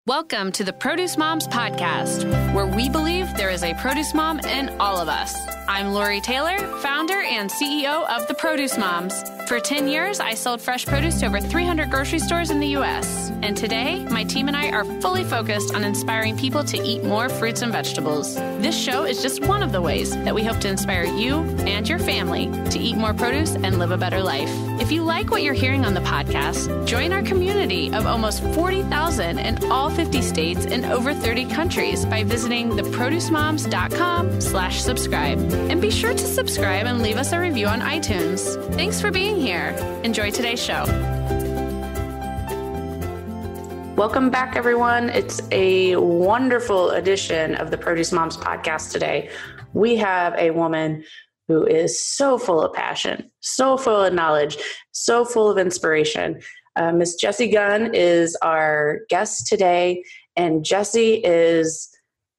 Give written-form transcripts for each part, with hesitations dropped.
Welcome to the Produce Moms Podcast, where we believe there is a produce mom in all of us. I'm Lori Taylor, founder and CEO of the Produce Moms. For 10 years, I sold fresh produce to over 300 grocery stores in the U.S. And today, my team and I are fully focused on inspiring people to eat more fruits and vegetables. This show is just one of the ways that we hope to inspire you and your family to eat more produce and live a better life. If you like what you're hearing on the podcast, join our community of almost 40,000 in all 50 states and over 30 countries by visiting theproducemoms.com/subscribe. And be sure to subscribe and leave us a review on iTunes. Thanks for being here. Enjoy today's show. Welcome back, everyone. It's a wonderful edition of the Produce Moms Podcast today. We have a woman who is so full of passion, so full of knowledge, so full of inspiration. Miss Jessie Gunn is our guest today, and Jessie is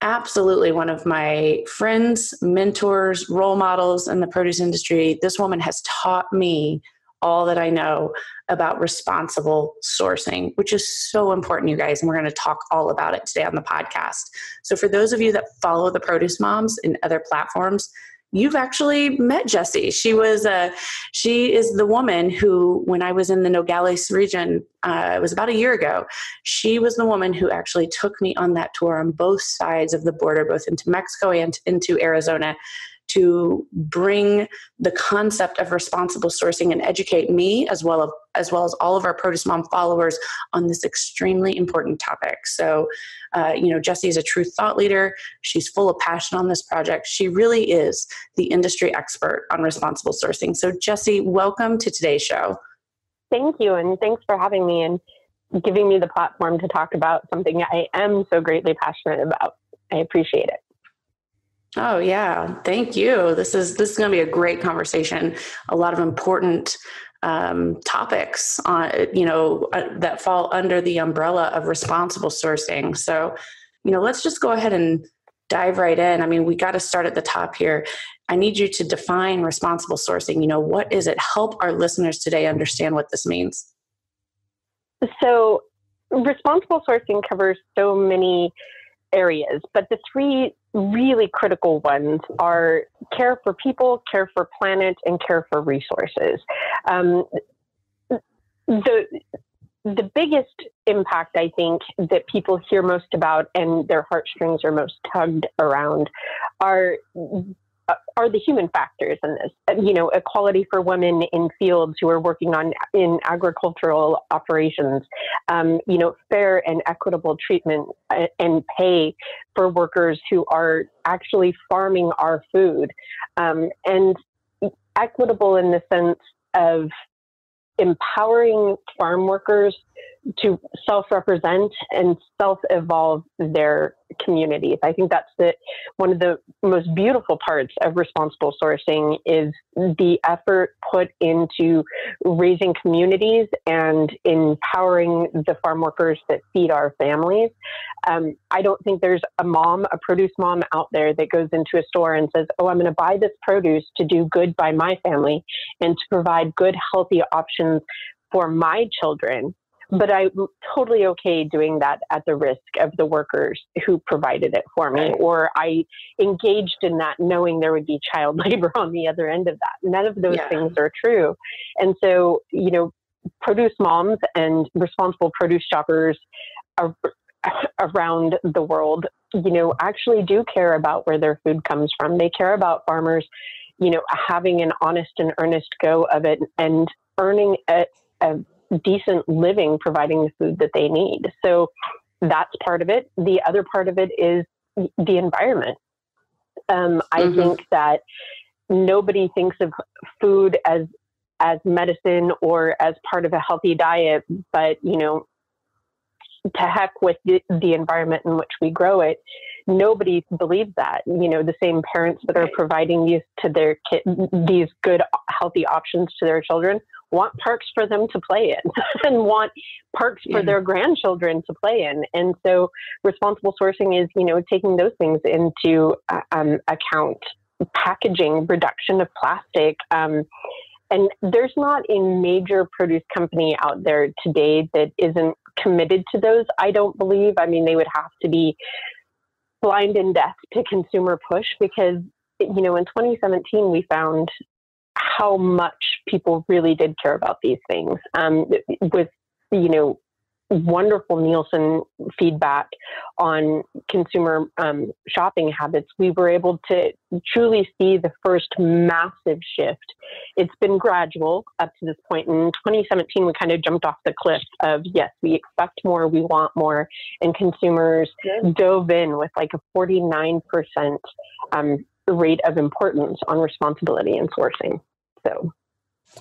absolutely one of my friends, mentors, role models in the produce industry. This woman has taught me all that I know about responsible sourcing, which is so important, you guys, and we're going to talk all about it today on the podcast. So for those of you that follow the Produce Moms in other platforms, you've actually met Jessie. She is the woman who, when I was in the Nogales region, it was about a year ago, she was the woman who actually took me on that tour on both sides of the border, both into Mexico and into Arizona, to bring the concept of responsible sourcing and educate me as well as all of our Produce Mom followers on this extremely important topic. So, Jessie is a true thought leader. She's full of passion on this project. She really is the industry expert on responsible sourcing. So, Jessie, welcome to today's show. Thank you, and thanks for having me and giving me the platform to talk about something I am so greatly passionate about. I appreciate it. Oh, yeah. Thank you. This is going to be a great conversation. A lot of important topics that fall under the umbrella of responsible sourcing. So, let's just go ahead and dive right in. I mean, we got to start at the top here. I need you to define responsible sourcing. What is it? Help our listeners today understand what this means. So responsible sourcing covers so many areas, but the three really critical ones are care for people, care for planet, and care for resources. The biggest impact, I think, that people hear most about and their heartstrings are most tugged around are the human factors in this. Equality for women in fields who are working in agricultural operations, fair and equitable treatment and pay for workers who are actually farming our food, and equitable in the sense of empowering farm workers to self-represent and self-evolve their communities. I think that's one of the most beautiful parts of responsible sourcing is the effort put into raising communities and empowering the farm workers that feed our families. I don't think there's a produce mom out there that goes into a store and says, oh, I'm going to buy this produce to do good by my family and to provide good, healthy options for my children. But I'm totally okay doing that at the risk of the workers who provided it for me, or I engaged in that knowing there would be child labor on the other end of that. None of those things are true. And so, produce moms and responsible produce shoppers around the world, actually do care about where their food comes from. They care about farmers, having an honest and earnest go of it and earning a decent living, providing the food that they need. So that's part of it. The other part of it is the environment. I think that nobody thinks of food as medicine or as part of a healthy diet, but, to heck with the environment in which we grow it. Nobody believes that. The same parents that are providing these to their these good, healthy options to their children want parks for them to play in and want parks for their grandchildren to play in. And so responsible sourcing is, taking those things into account, packaging, reduction of plastic, And there's not a major produce company out there today that isn't committed to those, I don't believe. I mean, they would have to be blind and deaf to consumer push, because, in 2017, we found how much people really did care about these things. With, wonderful Nielsen feedback on consumer shopping habits, we were able to truly see the first massive shift. It's been gradual up to this point. In 2017, we kind of jumped off the cliff of, yes, we expect more, we want more, and consumers dove in with like a 49% rate of importance on responsibility and sourcing. So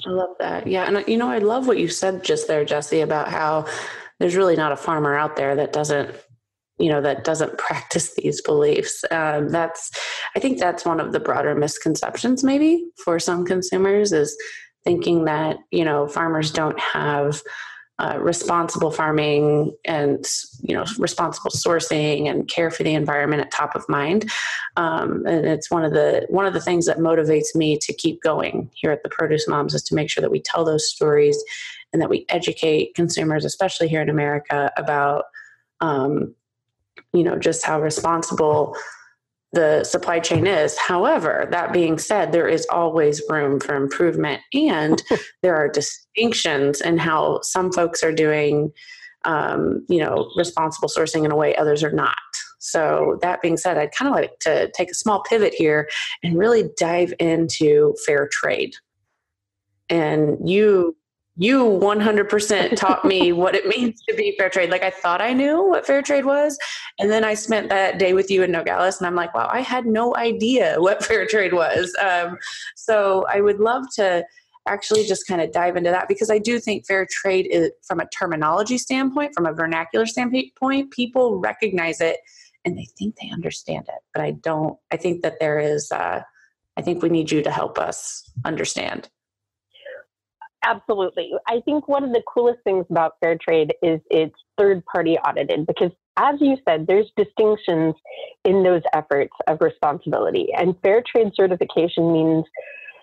I love that. Yeah. And, I love what you said just there, Jessie, about how there's really not a farmer out there that doesn't practice these beliefs. I think that's one of the broader misconceptions maybe for some consumers, is thinking that, farmers don't have responsible farming and, responsible sourcing and care for the environment at top of mind. And it's one of the things that motivates me to keep going here at the Produce Moms, is to make sure that we tell those stories and that we educate consumers, especially here in America, about, just how responsible the supply chain is. However, that being said, there is always room for improvement, and there are distinctions in how some folks are doing, responsible sourcing in a way others are not. So that being said, I'd kind of like to take a small pivot here and really dive into fair trade. And you 100% taught me what it means to be fair trade. Like, I thought I knew what fair trade was. And then I spent that day with you in Nogales, and I'm like, wow, I had no idea what fair trade was. So I would love to actually just kind of dive into that, because I do think fair trade is, from a terminology standpoint, from a vernacular standpoint, people recognize it and they think they understand it. But I don't. I think that there is, I think we need you to help us understand. Absolutely. I think one of the coolest things about fair trade is it's third-party audited, because, as you said, there's distinctions in those efforts of responsibility. And fair trade certification means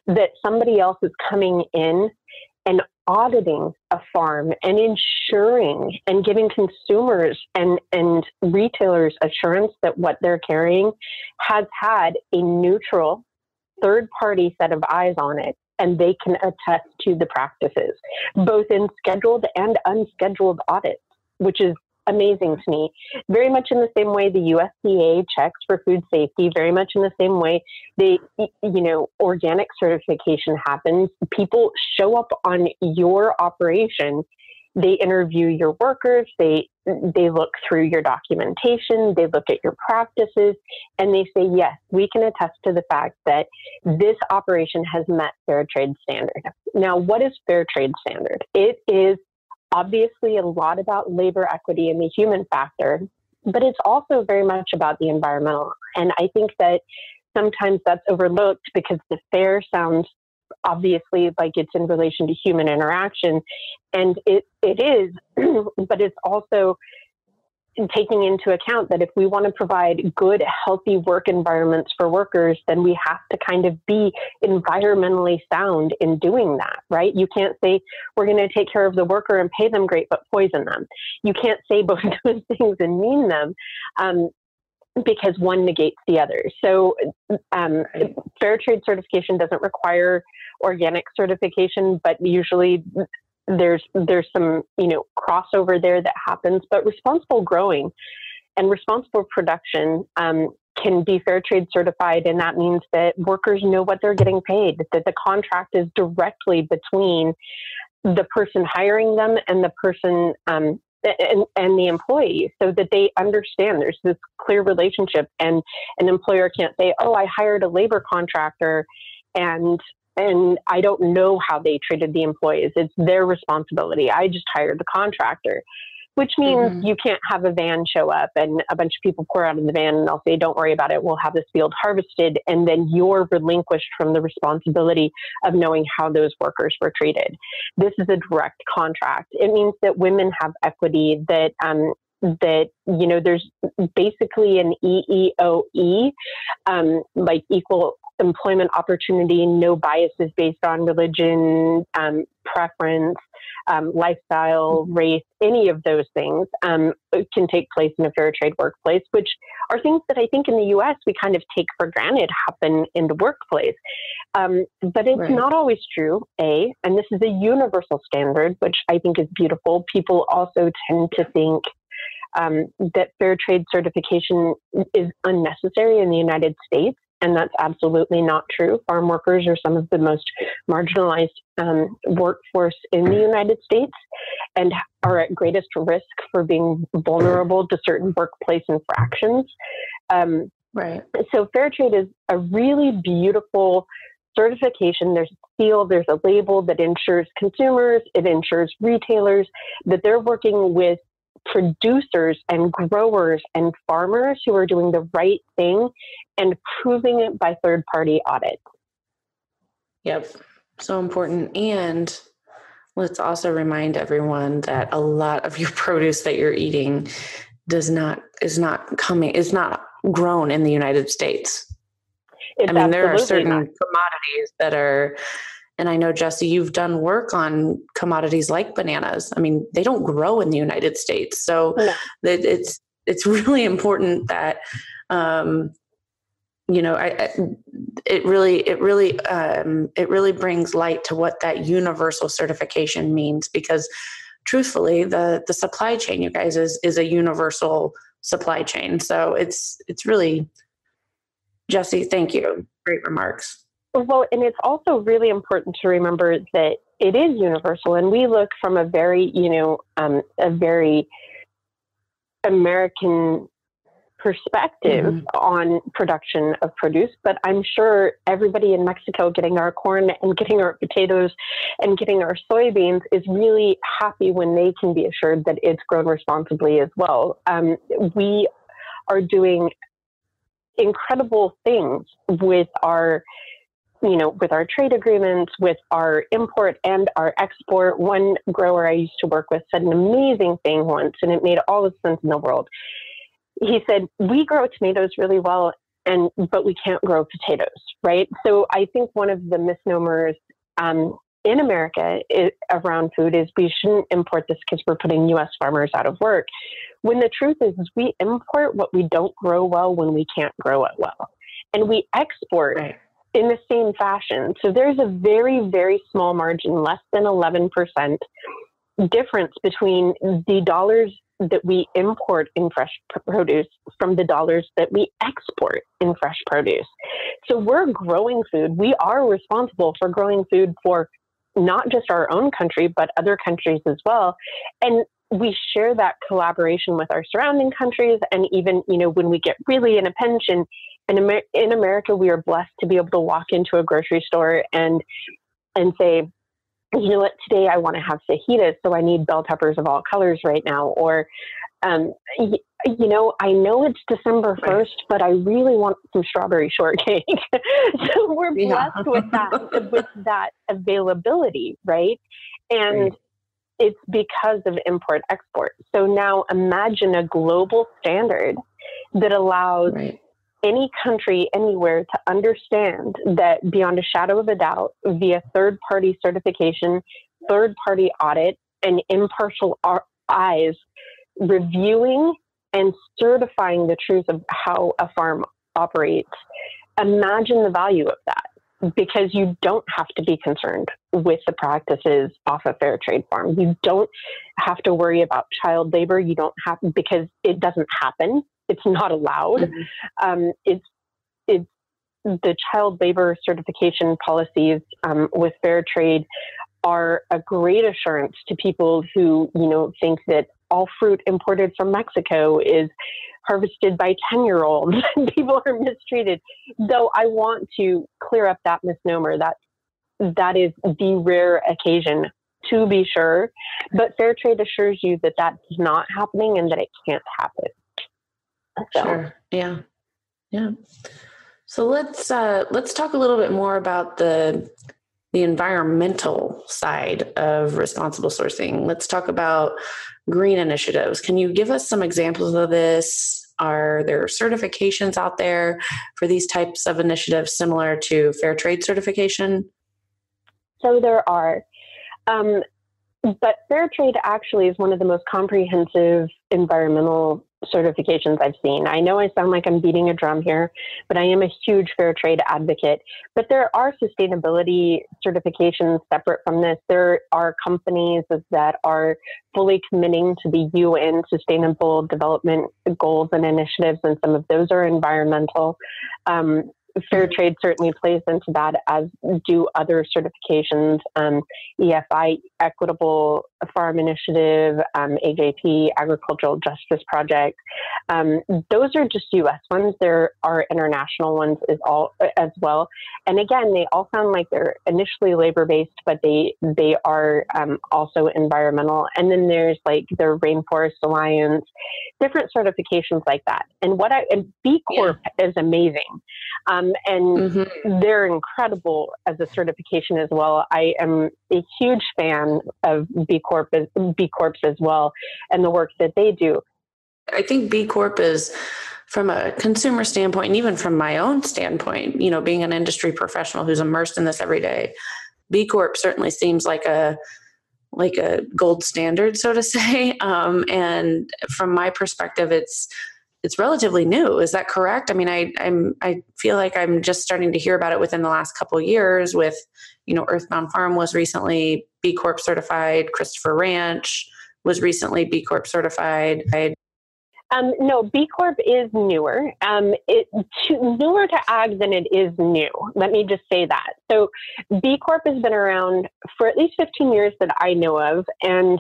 that somebody else is coming in and auditing a farm and ensuring and giving consumers and retailers assurance that what they're carrying has had a neutral third-party set of eyes on it, and they can attest to the practices, both in scheduled and unscheduled audits, which is amazing to me. Very much in the same way the USDA checks for food safety, very much in the same way organic certification happens. People show up on your operation. They interview your workers, they look through your documentation, they look at your practices, and they say, yes, we can attest to the fact that this operation has met fair trade standard. Now, what is fair trade standard? It is obviously a lot about labor equity and the human factor, but it's also very much about the environmental. And I think that sometimes that's overlooked, because the fair sounds obviously like it's in relation to human interaction, and it is, but it's also taking into account that if we want to provide good, healthy work environments for workers, then we have to kind of be environmentally sound in doing that, right? You can't say we're going to take care of the worker and pay them great, but poison them. You can't say both those things and mean them, because one negates the other. So fair trade certification doesn't require organic certification, but usually there's some crossover there that happens. But responsible growing and responsible production can be fair trade certified, and that means that workers know what they're getting paid, that the contract is directly between the person hiring them and the person and the employee, so that they understand there's this clear relationship, and an employer can't say, oh, I hired a labor contractor and I don't know how they treated the employees. It's their responsibility. I just hired the contractor, which means you can't have a van show up and a bunch of people pour out of the van and they'll say, don't worry about it, we'll have this field harvested. And then you're relinquished from the responsibility of knowing how those workers were treated. This is a direct contract. It means that women have equity, that there's basically an EEOE, like equal employment opportunity, no biases based on religion, preference, lifestyle, race, any of those things can take place in a fair trade workplace, which are things that I think in the U.S. we kind of take for granted happen in the workplace. But it's not always true, and this is a universal standard, which I think is beautiful. People also tend to think that fair trade certification is unnecessary in the United States. And that's absolutely not true. Farm workers are some of the most marginalized workforce in the United States and are at greatest risk for being vulnerable to certain workplace infractions. So fair trade is a really beautiful certification. There's a seal, there's a label that ensures consumers, it ensures retailers that they're working with producers and growers and farmers who are doing the right thing and proving it by third-party audits. Yep. So important. And let's also remind everyone that a lot of your produce that you're eating is not grown in the United States. There are certain commodities that are, and I know, Jessie, you've done work on commodities like bananas. They don't grow in the United States. So it's really important that, it really brings light to what that universal certification means, because truthfully, the supply chain, you guys, is a universal supply chain. So it's really, Jessie, thank you. Great remarks. Well, and it's also really important to remember that it is universal, and we look from a very, a very American perspective on production of produce. But I'm sure everybody in Mexico getting our corn and getting our potatoes and getting our soybeans is really happy when they can be assured that it's grown responsibly as well. We are doing incredible things with our trade agreements, with our import and our export. One grower I used to work with said an amazing thing once, and it made all the sense in the world. He said, we grow tomatoes really well, but we can't grow potatoes, right? So I think one of the misnomers in America around food is we shouldn't import this because we're putting U.S. farmers out of work. When the truth is we import what we don't grow well when we can't grow it well. And we export in the same fashion. So there's a very, very small margin, less than 11% difference between the dollars that we import in fresh produce from the dollars that we export in fresh produce. So we're growing food. We are responsible for growing food for not just our own country, but other countries as well. And we share that collaboration with our surrounding countries. And even, when we get really in a pinch, and in America, we are blessed to be able to walk into a grocery store and say, you know what, today I want to have fajitas, so I need bell peppers of all colors right now. Or, I know it's December 1st, but I really want some strawberry shortcake. So we're blessed with that availability, right? And it's because of import export. So now imagine a global standard that allows any country anywhere to understand that beyond a shadow of a doubt, via third-party certification, third-party audit, and impartial eyes reviewing and certifying the truth of how a farm operates. Imagine the value of that, because you don't have to be concerned with the practices off a fair trade farm. You don't have to worry about child labor. You don't have, because it doesn't happen. It's not allowed. It's the child labor certification policies with fair trade are a great assurance to people who, think that all fruit imported from Mexico is harvested by 10-year-olds and people are mistreated. Though I want to clear up that misnomer. That is the rare occasion, to be sure, but fair trade assures you that that's not happening and that it can't happen. So. Sure. Yeah. So let's talk a little bit more about the environmental side of responsible sourcing. Let's talk about green initiatives. Can you give us some examples of this? Are there certifications out there for these types of initiatives similar to fair trade certification? So there are. But fair trade actually is one of the most comprehensive environmental certifications I've seen. I know I sound like I'm beating a drum here, but I am a huge fair trade advocate. But there are sustainability certifications separate from this. There are companies that are fully committing to the UN Sustainable Development Goals and initiatives, and some of those are environmental. Fair trade certainly plays into that, as do other certifications, EFI, Equitable Farm Initiative, AJP, Agricultural Justice Project. Those are just U.S. ones. There are international ones as well. And again, they all sound like they're initially labor-based, but they are also environmental. And then there's like the Rainforest Alliance, different certifications like that. And B Corp is amazing. And they're incredible as a certification as well. I am a huge fan of B Corps as well, and the work that they do. I think B Corp is, from a consumer standpoint, and even from my own standpoint, being an industry professional who's immersed in this every day, B Corp certainly seems like a gold standard, so to say. And from my perspective, it's relatively new. Is that correct? I mean, I feel like I'm just starting to hear about it within the last couple of years with, Earthbound Farm was recently B Corp certified. Christopher Ranch was recently B Corp certified. No, B Corp is newer. Newer to ag than it is new. Let me just say that. So B Corp has been around for at least 15 years that I know of, and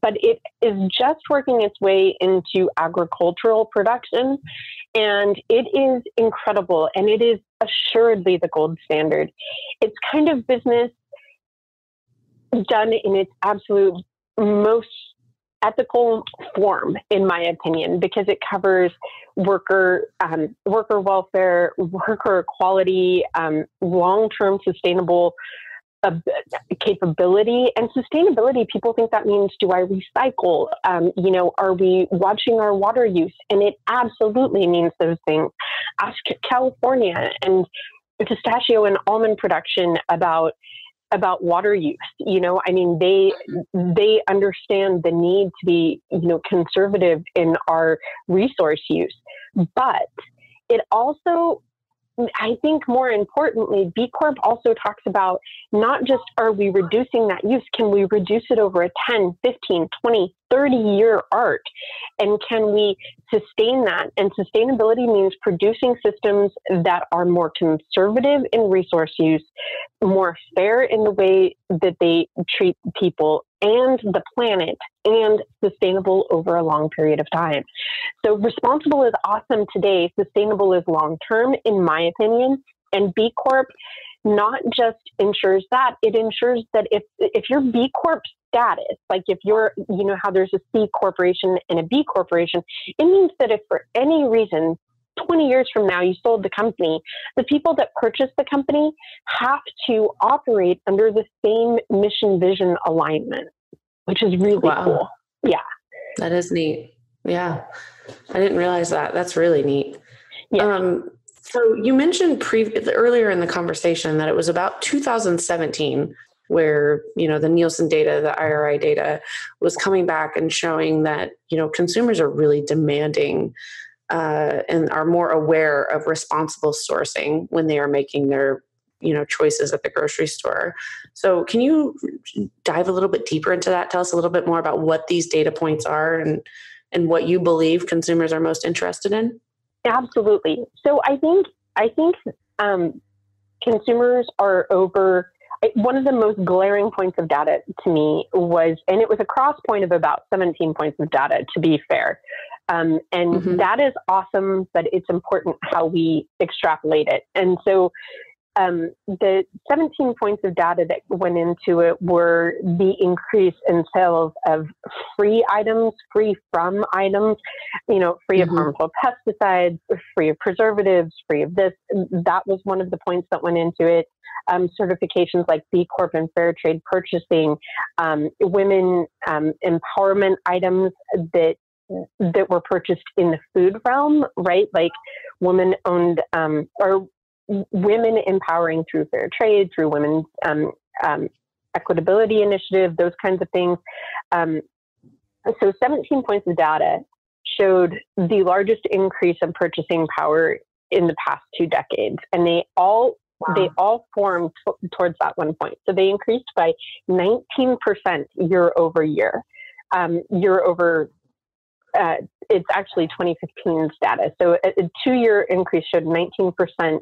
but it is just working its way into agricultural production, and it is incredible, and it is assuredly the gold standard. It's kind of business done in its absolute most ethical form, in my opinion, because it covers worker welfare, worker equality, long-term sustainable capability. And sustainability, people think that means, do I recycle? Are we watching our water use? And it absolutely means those things. Ask California and pistachio and almond production about water use. They understand the need to be, conservative in our resource use. But it also, I think more importantly, B Corp also talks about not just are we reducing that use, can we reduce it over a 10, 15, 20, 30-year arc? And can we sustain that? And sustainability means producing systems that are more conservative in resource use, more fair in the way that they treat people and the planet, and sustainable over a long period of time. So responsible is awesome today. Sustainable is long-term, in my opinion. And B Corp not just ensures that, it ensures that if you're B Corp status, like if you're, how there's a C corporation and a B corporation, it means that if for any reason 20 years from now you sold the company, the people that purchased the company have to operate under the same mission vision alignment, which is really cool. Yeah. That is neat. Yeah. I didn't realize that. That's really neat. Yeah. So you mentioned earlier in the conversation that it was about 2017 where, the Nielsen data, the IRI data was coming back and showing that, consumers are really demanding and are more aware of responsible sourcing when they are making their, choices at the grocery store. So can you dive a little bit deeper into that? Tell us a little bit more about what these data points are and what you believe consumers are most interested in? Absolutely. So I think consumers are over. One of the most glaring points of data to me was, and it was a cross point of about 17 points of data, to be fair. That is awesome, but it's important how we extrapolate it. And so the 17 points of data that went into it were the increase in sales of free items, free from items, free of harmful pesticides, free of preservatives, free of this. That was one of the points that went into it. Certifications like B Corp and Fair Trade Purchasing, women empowerment items that that were purchased in the food realm, right? Like women-owned or women empowering through fair trade, through women's equitability initiative, those kinds of things. So 17 points of data showed the largest increase in purchasing power in the past 2 decades. And they all formed towards that 1 point. So they increased by 19% year over year. It's actually 2015's data. So a 2-year increase showed 19%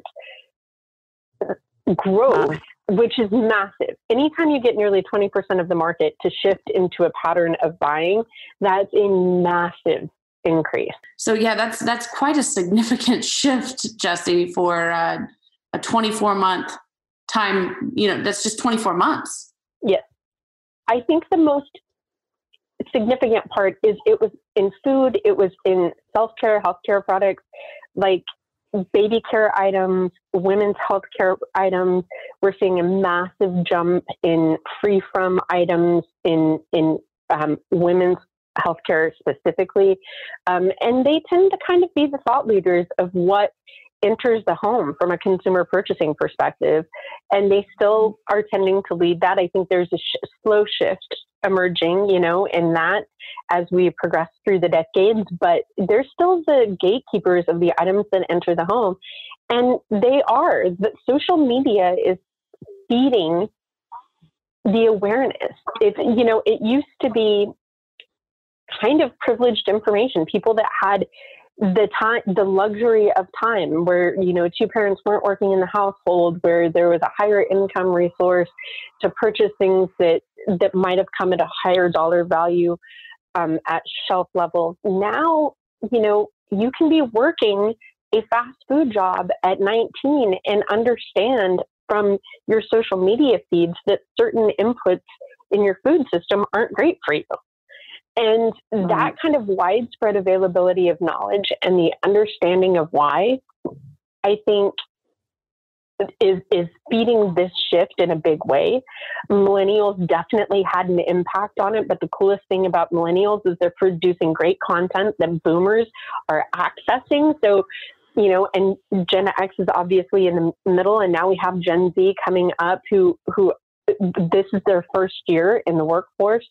growth, which is massive. Anytime you get nearly 20% of the market to shift into a pattern of buying, that's a massive increase. So yeah, that's quite a significant shift, Jessie, for a 24-month time. That's just 24 months. Yes. I think the most significant part is it was in food, it was in self-care, healthcare products, like baby care items, women's healthcare items. We're seeing a massive jump in free from items in women's healthcare specifically. And they tend to kind of be the thought leaders of what enters the home from a consumer purchasing perspective. And they still are tending to lead that. I think there's a slow shift emerging, in that as we progress through the decades, but they're still the gatekeepers of the items that enter the home. And the social media is feeding the awareness. It used to be kind of privileged information, people that had the luxury of time where, 2 parents weren't working in the household, where there was a higher income resource to purchase things that might have come at a higher dollar value at shelf level. Now, you can be working a fast food job at 19 and understand from your social media feeds that certain inputs in your food system aren't great for you. And that kind of widespread availability of knowledge and the understanding of why, I think, is feeding this shift in a big way. Millennials definitely had an impact on it, but the coolest thing about millennials is they're producing great content that boomers are accessing. So, and Gen X is obviously in the middle, and now we have Gen Z coming up who this is their first year in the workforce.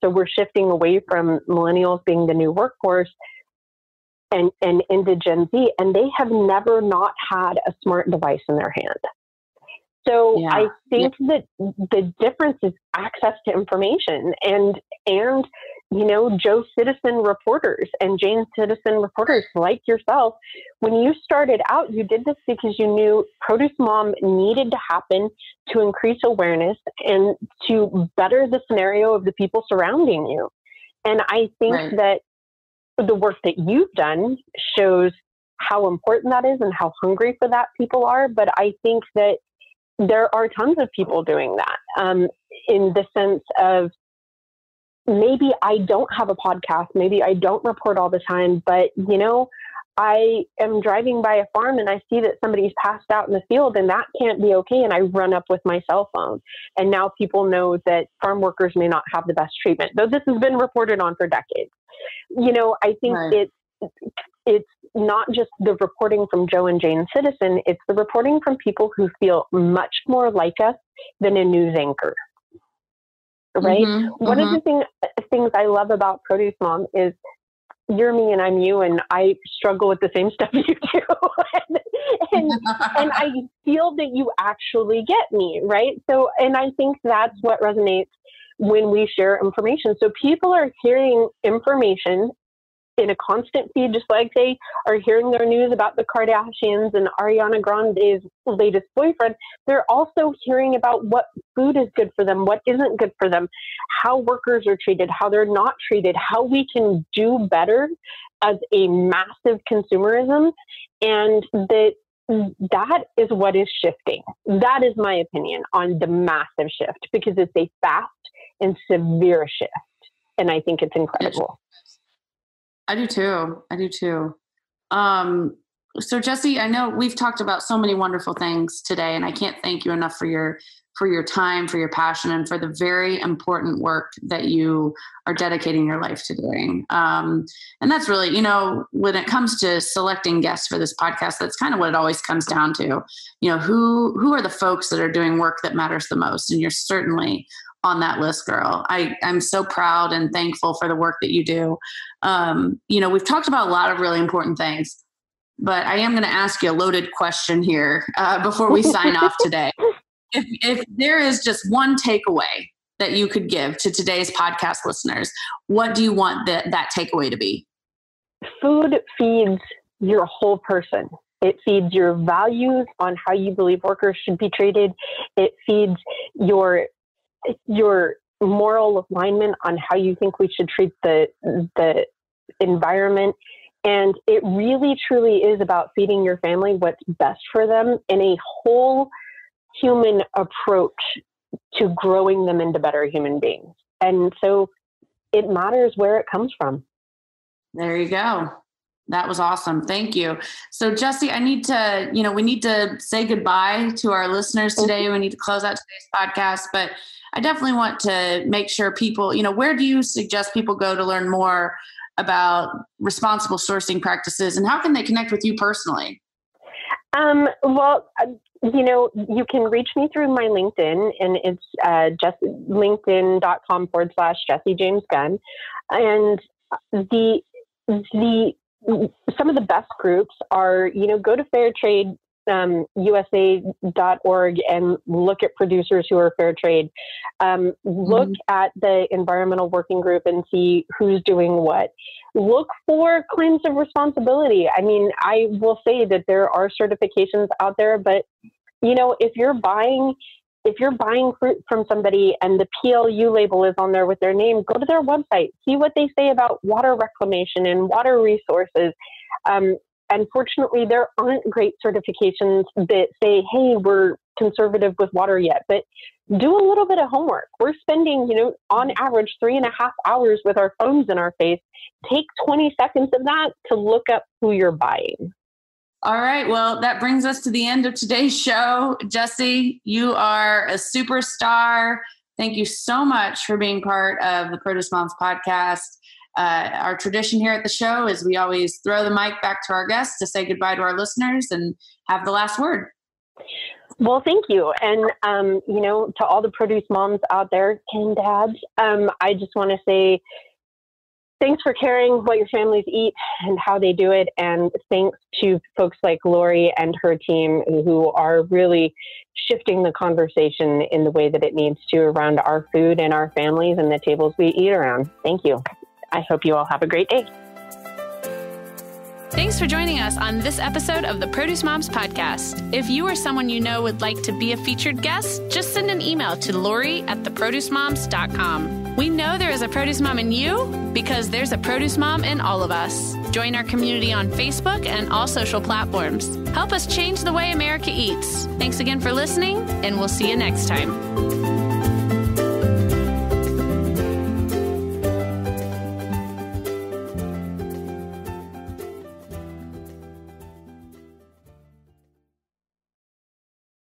So we're shifting away from millennials being the new workforce and into Gen Z, and they have never not had a smart device in their hand. So yeah. I think that the difference is access to information and Joe Citizen reporters and Jane Citizen reporters like yourself. When you started out, you did this because you knew Produce Mom needed to happen to increase awareness and to better the scenario of the people surrounding you. And I think that the work that you've done shows how important that is and how hungry for that people are. But I think that there are tons of people doing that in the sense of, maybe I don't have a podcast, maybe I don't report all the time, but I am driving by a farm and I see that somebody's passed out in the field, and that can't be okay. And I run up with my cell phone. And now people know that farm workers may not have the best treatment, though this has been reported on for decades. I think it's not just the reporting from Joe and Jane Citizen, it's the reporting from people who feel much more like us than a news anchor. Right? One of the things I love about Produce Mom is you're me and I'm you, and I struggle with the same stuff you do. and I feel that you actually get me, right? So, and I think that's what resonates when we share information. So people are hearing information in a constant feed, just like they are hearing their news about the Kardashians and Ariana Grande's latest boyfriend. They're also hearing about what food is good for them, what isn't good for them, how workers are treated, how they're not treated, how we can do better as a massive consumerism. And that is what is shifting. That is my opinion on the massive shift, because it's a fast and severe shift. And I think it's incredible. I do too. So Jessie, I know we've talked about so many wonderful things today, and I can't thank you enough for for your time, for your passion, and for the very important work that you are dedicating your life to doing. And that's really, you know, when it comes to selecting guests for this podcast, that's kind of what it always comes down to. You know, who are the folks that are doing work that matters the most? And you're certainly on that list, girl. I'm so proud and thankful for the work that you do. You know, we've talked about a lot of really important things, but I am going to ask you a loaded question here before we sign off today. If there is just one takeaway that you could give to today's podcast listeners, what do you want that takeaway to be? Food feeds your whole person. It feeds your values on how you believe workers should be treated. It feeds your moral alignment on how you think we should treat the environment. And it really, truly is about feeding your family what's best for them in a whole human approach to growing them into better human beings. And so it matters where it comes from. There you go. That was awesome. Thank you. So Jessie, we need to say goodbye to our listeners today. We need to close out today's podcast, but I definitely want to make sure people, you know, where do you suggest people go to learn more about responsible sourcing practices, and how can they connect with you personally? Well, you know, you can reach me through my LinkedIn, and it's linkedin.com/Jessie James Gunn. And some of the best groups are, you know, go to fairtradeusa.org and look at producers who are fair trade. Look at the environmental working group and see who's doing what. Look for claims of responsibility. I mean, I will say that there are certifications out there, but you know, if you're buying fruit from somebody and the PLU label is on there with their name, go to their website, see what they say about water reclamation and water resources. Unfortunately, there aren't great certifications that say, hey, we're conservative with water yet, but do a little bit of homework. We're spending, you know, on average 3.5 hours with our phones in our face. Take 20 seconds of that to look up who you're buying. All right. Well, that brings us to the end of today's show. Jessie, you are a superstar. Thank you so much for being part of the Produce Moms podcast. Our tradition here at the show is we always throw the mic back to our guests to say goodbye to our listeners and have the last word. Well, thank you. And, you know, to all the produce moms out there and dads, I just want to say thanks for caring what your families eat and how they do it. And thanks to folks like Lori and her team who are really shifting the conversation in the way that it needs to around our food and our families and the tables we eat around. Thank you. I hope you all have a great day. Thanks for joining us on this episode of the Produce Moms podcast. If you or someone you know would like to be a featured guest, just send an email to Lori@theproducemoms.com. We know there is a produce mom in you because there's a produce mom in all of us. Join our community on Facebook and all social platforms. Help us change the way America eats. Thanks again for listening, and we'll see you next time.